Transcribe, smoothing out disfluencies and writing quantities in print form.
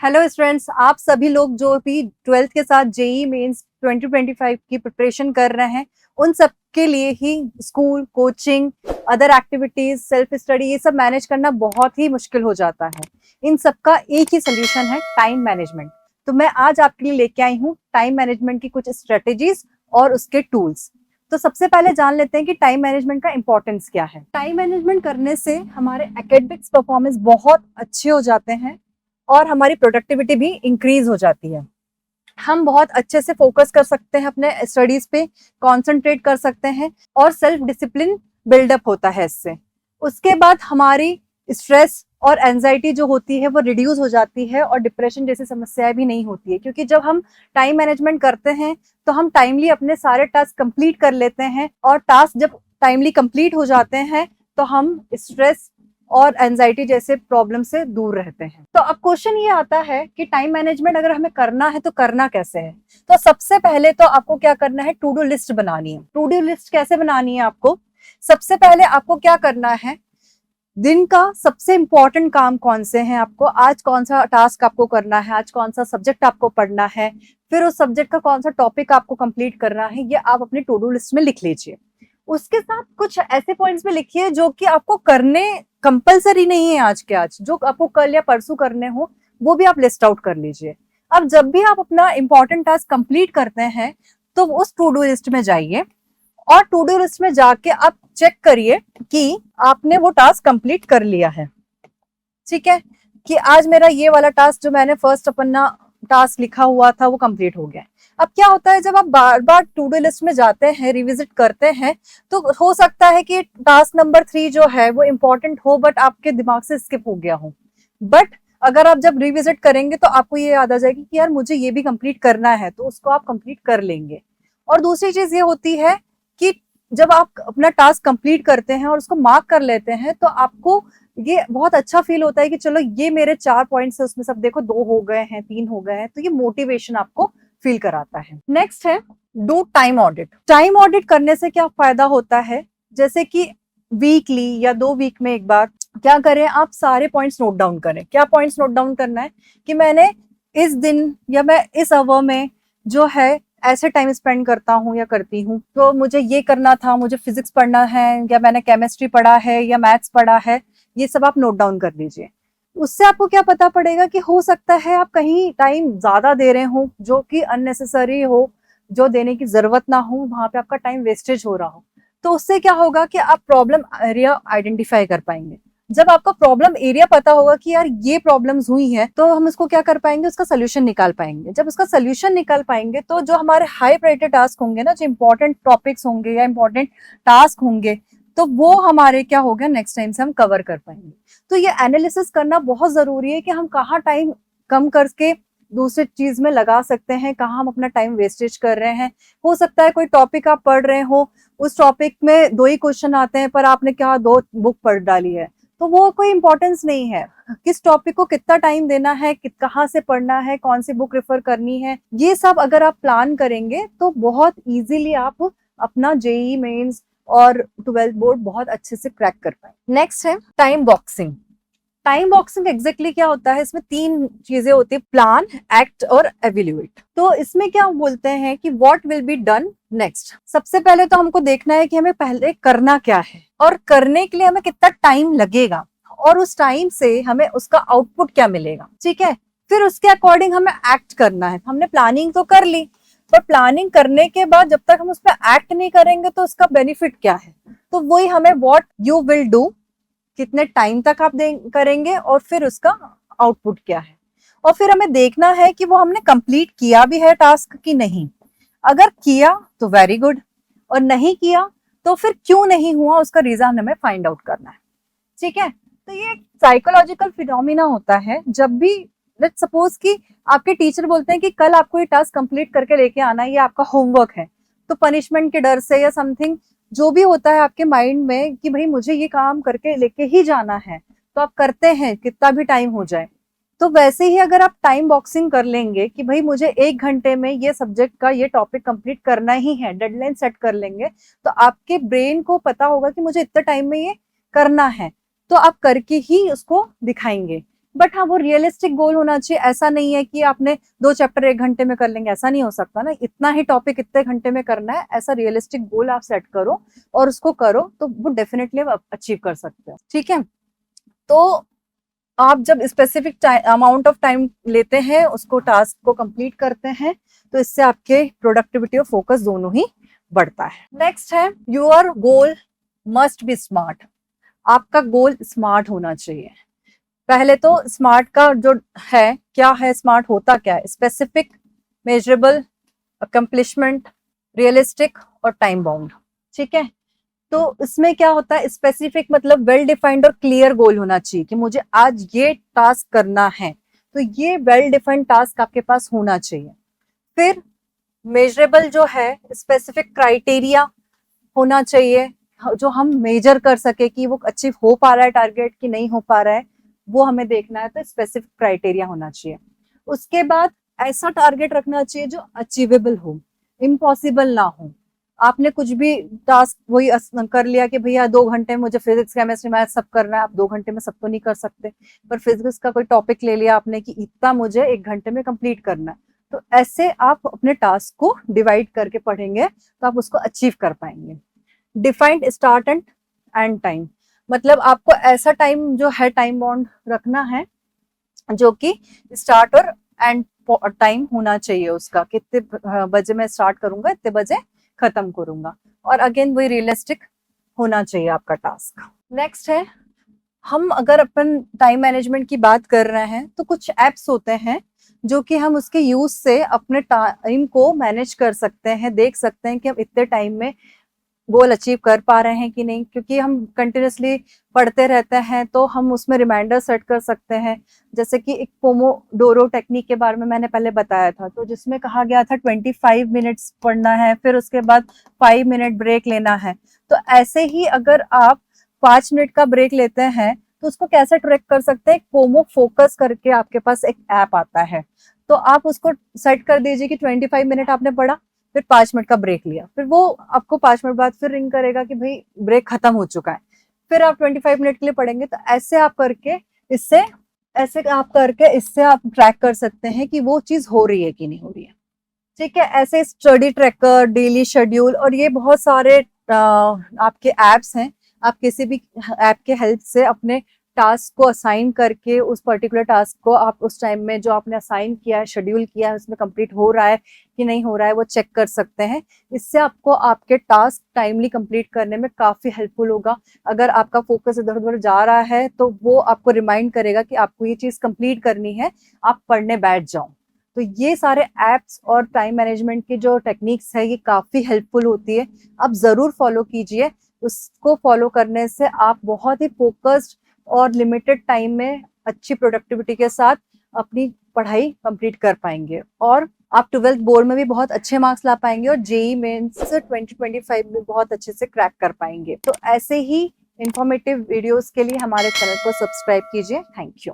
Hello students, आप सभी लोग जो भी ट्वेल्थ के साथ जेई मेंस 2025 की प्रिपरेशन कर रहे हैं, उन सब के लिए ही school, coaching, other activities, self study ये सब मैनेज करना बहुत ही मुश्किल हो जाता है। इन सब का एक ही सोल्यूशन है, टाइम मैनेजमेंट। तो मैं आज आपके लिए लेके आई हूँ टाइम मैनेजमेंट की कुछ स्ट्रेटेजीज और उसके टूल्स। तो सबसे पहले जान लेते हैं कि टाइम मैनेजमेंट का इंपॉर्टेंस क्या है। टाइम मैनेजमेंट करने से हमारे एकेडमिक्स परफॉर्मेंस बहुत अच्छे हो जाते हैं और हमारी प्रोडक्टिविटी भी इंक्रीज हो जाती है। हम बहुत अच्छे से फोकस कर सकते हैं, अपने स्टडीज पे कंसंट्रेट कर सकते हैं और सेल्फ डिसिप्लिन बिल्डअप होता है इससे। उसके बाद हमारी स्ट्रेस और एंजाइटी जो होती है वो रिड्यूस हो जाती है और डिप्रेशन जैसी समस्याएं भी नहीं होती है, क्योंकि जब हम टाइम मैनेजमेंट करते हैं तो हम टाइमली अपने सारे टास्क कंप्लीट कर लेते हैं और टास्क जब टाइमली कंप्लीट हो जाते हैं तो हम स्ट्रेस और एंजाइटी जैसे प्रॉब्लम से दूर रहते हैं। तो अब क्वेश्चन ये आता है कि टाइम मैनेजमेंट अगर हमें करना है तो करना कैसे है। तो सबसे पहले तो आपको क्या करना है, टू डू लिस्ट बनानी है। टू डू लिस्ट कैसे बनानी है आपको, सबसे पहले आपको क्या करना है, दिन का सबसे इंपॉर्टेंट काम कौन से हैं, आपको आज कौन सा टास्क आपको करना है, आज कौन सा सब्जेक्ट आपको पढ़ना है, फिर उस सब्जेक्ट का कौन सा टॉपिक आपको कंप्लीट करना है, ये आप अपनी टू डू लिस्ट में लिख लीजिए। उसके साथ कुछ ऐसे पॉइंट्स भी लिखिए जो कि आपको करने कंपलसरी नहीं है, आज के आज जो आपको कल या परसों करने हो वो भी आप लिस्ट आउट कर लीजिए। अब जब भी आप अपना इंपॉर्टेंट टास्क कंप्लीट करते हैं तो उस टू डू लिस्ट में जाइए और टू डू लिस्ट में जाके आप चेक करिए कि आपने वो टास्क कंप्लीट कर लिया है। ठीक है, कि आज मेरा ये वाला टास्क जो मैंने फर्स्ट अपना टास्क लिखा हुआ था वो कंप्लीट हो गया। अब क्या होता है, जब आप बार बार टू डू लिस्ट में जाते हैं, रिविजिट करते हैं, तो हो सकता है कि टास्क नंबर 3 जो है वो इंपॉर्टेंट हो बट आपके दिमाग से स्किप हो गया हो। बट अगर आप जब रिविजिट करेंगे तो आपको ये याद आ जाएगी कि यार मुझे ये भी कंप्लीट करना है, तो उसको आप कंप्लीट कर लेंगे। और दूसरी चीज ये होती है कि जब आप अपना टास्क कंप्लीट करते हैं और उसको मार्क कर लेते हैं तो आपको ये बहुत अच्छा फील होता है कि चलो ये मेरे 4 पॉइंट्स है, उसमें सब देखो 2 हो गए हैं, 3 हो गए हैं, तो ये मोटिवेशन आपको फील कराता है। नेक्स्ट है do time audit. Time audit करने से क्या फायदा होता है, जैसे कि वीकली या 2 वीक में एक बार क्या करें, आप सारे पॉइंट्स नोट डाउन करें। क्या पॉइंट्स नोट डाउन करना है कि मैंने इस दिन या मैं इस अवर में जो है ऐसे टाइम स्पेंड करता हूँ या करती हूँ, तो मुझे ये करना था, मुझे फिजिक्स पढ़ना है या मैंने केमिस्ट्री पढ़ा है या मैथ्स पढ़ा है, ये सब आप नोट डाउन कर लीजिए। उससे आपको क्या पता पड़ेगा कि हो सकता है आप कहीं टाइम ज्यादा दे रहे हो जो कि अननेसेसरी हो, जो देने की जरूरत ना हो, वहां पे आपका टाइम वेस्टेज हो रहा हो। तो उससे क्या होगा कि आप प्रॉब्लम एरिया आइडेंटिफाई कर पाएंगे। जब आपका प्रॉब्लम एरिया पता होगा कि यार ये प्रॉब्लम्स हुई है, तो हम उसको क्या कर पाएंगे, उसका सोल्यूशन निकाल पाएंगे। जब उसका सोल्यूशन निकाल पाएंगे तो जो हमारे हाई प्रायोरिटी टास्क होंगे ना, जो इंपॉर्टेंट टॉपिक्स होंगे या इंपॉर्टेंट टास्क होंगे, तो वो हमारे क्या हो गया, नेक्स्ट टाइम से हम कवर कर पाएंगे। तो ये एनालिसिस करना बहुत जरूरी है कि हम कहाँ टाइम कम करके दूसरी चीज में लगा सकते हैं, कहाँ हम अपना टाइम वेस्टेज कर रहे हैं। हो सकता है कोई टॉपिक आप पढ़ रहे हो, उस टॉपिक में 2 ही क्वेश्चन आते हैं पर आपने क्या 2 बुक पढ़ डाली है, तो वो कोई इंपॉर्टेंस नहीं है। किस टॉपिक को कितना टाइम देना है, कहाँ से पढ़ना है, कौन सी बुक रेफर करनी है, ये सब अगर आप प्लान करेंगे तो बहुत इजीली आप अपना जेई मेंस और 12th बोर्ड बहुत अच्छे से क्रैक कर पाए। नेक्स्ट है time boxing. Time boxing exactly क्या होता है, इसमें 3 चीजें होती है, प्लान, एक्ट और एवेल्युएट। तो इसमें क्या बोलते हैं कि what will be done next. सबसे पहले तो हमको देखना है कि हमें पहले करना क्या है और करने के लिए हमें कितना टाइम लगेगा और उस टाइम से हमें उसका आउटपुट क्या मिलेगा। ठीक है, फिर उसके अकॉर्डिंग हमें एक्ट करना है। हमने प्लानिंग तो कर ली, पर प्लानिंग करने के बाद जब तक हम उस पर एक्ट नहीं करेंगे तो उसका बेनिफिट क्या है। तो वही हमें व्हाट यू विल डू, कितने टाइम तक आप करेंगे और फिर उसका आउटपुट क्या है। और फिर हमें देखना है कि वो हमने कंप्लीट किया भी है टास्क की नहीं। अगर किया तो वेरी गुड, और नहीं किया तो फिर क्यों नहीं हुआ, उसका रीजन हमें फाइंड आउट करना है। ठीक है, तो ये एक साइकोलॉजिकल फिनोमिना होता है। जब भी लेट्स सपोज कि आपके टीचर बोलते हैं कि कल आपको ये टास्क कंप्लीट करके लेके आना है, ये आपका होमवर्क है, तो पनिशमेंट के डर से या समथिंग जो भी होता है आपके माइंड में कि भाई मुझे ये काम करके लेके ही जाना है, तो आप करते हैं कितना भी टाइम हो जाए। तो वैसे ही अगर आप टाइम बॉक्सिंग कर लेंगे कि भाई मुझे 1 घंटे में ये सब्जेक्ट का ये टॉपिक कंप्लीट करना ही है, डेडलाइन सेट कर लेंगे, तो आपके ब्रेन को पता होगा कि मुझे इतने टाइम में ये करना है, तो आप करके ही उसको दिखाएंगे। बट हाँ वो रियलिस्टिक गोल होना चाहिए। ऐसा नहीं है कि आपने 2 चैप्टर 1 घंटे में कर लेंगे, ऐसा नहीं हो सकता ना, इतना ही टॉपिक इतने घंटे में करना है, ऐसा रियलिस्टिक गोल आप सेट करो और उसको करो, तो वो डेफिनेटली आप अचीव कर सकते हो। ठीक है, तो आप जब स्पेसिफिक अमाउंट ऑफ टाइम लेते हैं, उसको टास्क को कंप्लीट करते हैं, तो इससे आपके प्रोडक्टिविटी और फोकस दोनों ही बढ़ता है। नेक्स्ट है your goal must be smart. आपका गोल स्मार्ट होना चाहिए। पहले तो स्मार्ट का जो है, क्या है स्मार्ट, होता क्या है? स्पेसिफिक, मेजरेबल, अकम्प्लिशमेंट, रियलिस्टिक और टाइम बाउंड। ठीक है, तो इसमें क्या होता है, स्पेसिफिक मतलब वेल डिफाइंड और क्लियर गोल होना चाहिए कि मुझे आज ये टास्क करना है, तो ये वेल डिफाइंड टास्क आपके पास होना चाहिए। फिर मेजरेबल जो है, स्पेसिफिक क्राइटेरिया होना चाहिए जो हम मेजर कर सके कि वो अचीव हो पा रहा है टारगेट कि नहीं हो पा रहा है, वो हमें देखना है, तो स्पेसिफिक क्राइटेरिया होना चाहिए। उसके बाद ऐसा टारगेट रखना चाहिए जो अचीवेबल हो, इम्पॉसिबल ना हो। आपने कुछ भी टास्क वही कर लिया कि भैया 2 घंटे में मुझे फिजिक्स केमिस्ट्री मैथ सब करना है, आप 2 घंटे में सब तो नहीं कर सकते, पर फिजिक्स का कोई टॉपिक ले लिया आपने कि इतना मुझे 1 घंटे में कंप्लीट करना है, तो ऐसे आप अपने टास्क को डिवाइड करके पढ़ेंगे तो आप उसको अचीव कर पाएंगे। Defined start and and time, मतलब आपको ऐसा टाइम जो है टाइम बाउंड रखना है जो कि स्टार्ट और एंड टाइम होना चाहिए उसका, कितने बजे मैं स्टार्ट करूंगा, इतने बजे खत्म करूंगा, और अगेन वही रियलिस्टिक होना चाहिए आपका टास्क। नेक्स्ट है, हम अगर अपन टाइम मैनेजमेंट की बात कर रहे हैं तो कुछ एप्स होते हैं जो कि हम उसके यूज से अपने टाइम को मैनेज कर सकते हैं, देख सकते हैं कि हम इतने टाइम में गोल अचीव कर पा रहे हैं कि नहीं, क्योंकि हम कंटिन्यूसली पढ़ते रहते हैं तो हम उसमें रिमाइंडर सेट कर सकते हैं। जैसे कि एक पोमोडोरो टेक्निक के बारे में मैंने पहले बताया था, तो जिसमें कहा गया था 25 मिनट्स पढ़ना है, फिर उसके बाद 5 मिनट ब्रेक लेना है। तो ऐसे ही अगर आप 5 मिनट का ब्रेक लेते हैं तो उसको कैसे ट्रैक कर सकते हैं, पोमो फोकस करके आपके पास एक ऐप आता है, तो आप उसको सेट कर दीजिए कि 25 मिनट आपने पढ़ा, फिर 5 मिनट का ब्रेक लिया, फिर वो आपको 5 मिनट बाद फिर रिंग करेगा कि भाई ब्रेक खत्म हो चुका है, फिर आप 25 मिनट के लिए पढ़ेंगे। तो ऐसे आप करके इससे आप ट्रैक कर सकते हैं कि वो चीज हो रही है कि नहीं हो रही है। ठीक है, ऐसे स्टडी ट्रैकर, डेली शेड्यूल और ये बहुत सारे आपके एप्स हैं। आप किसी भी ऐप के हेल्प से अपने टास्क को असाइन करके उस पर्टिकुलर टास्क को आप उस टाइम में जो आपने असाइन किया है, शेड्यूल किया है, उसमें कंप्लीट हो रहा है कि नहीं हो रहा है, वो चेक कर सकते हैं। इससे आपको आपके टास्क टाइमली कंप्लीट करने में काफी हेल्पफुल होगा। अगर आपका फोकस इधर उधर जा रहा है तो वो आपको रिमाइंड करेगा कि आपको ये चीज कंप्लीट करनी है, आप पढ़ने बैठ जाओ। तो ये सारे एप्स और टाइम मैनेजमेंट की जो टेक्निक्स है ये काफी हेल्पफुल होती है, आप जरूर फॉलो कीजिए। उसको फॉलो करने से आप बहुत ही फोकस्ड और लिमिटेड टाइम में अच्छी प्रोडक्टिविटी के साथ अपनी पढ़ाई कंप्लीट कर पाएंगे, और आप 12th बोर्ड में भी बहुत अच्छे मार्क्स ला पाएंगे और जेई मेंस 2025 में बहुत अच्छे से क्रैक कर पाएंगे। तो ऐसे ही इंफॉर्मेटिव वीडियोस के लिए हमारे चैनल को सब्सक्राइब कीजिए। Thank you.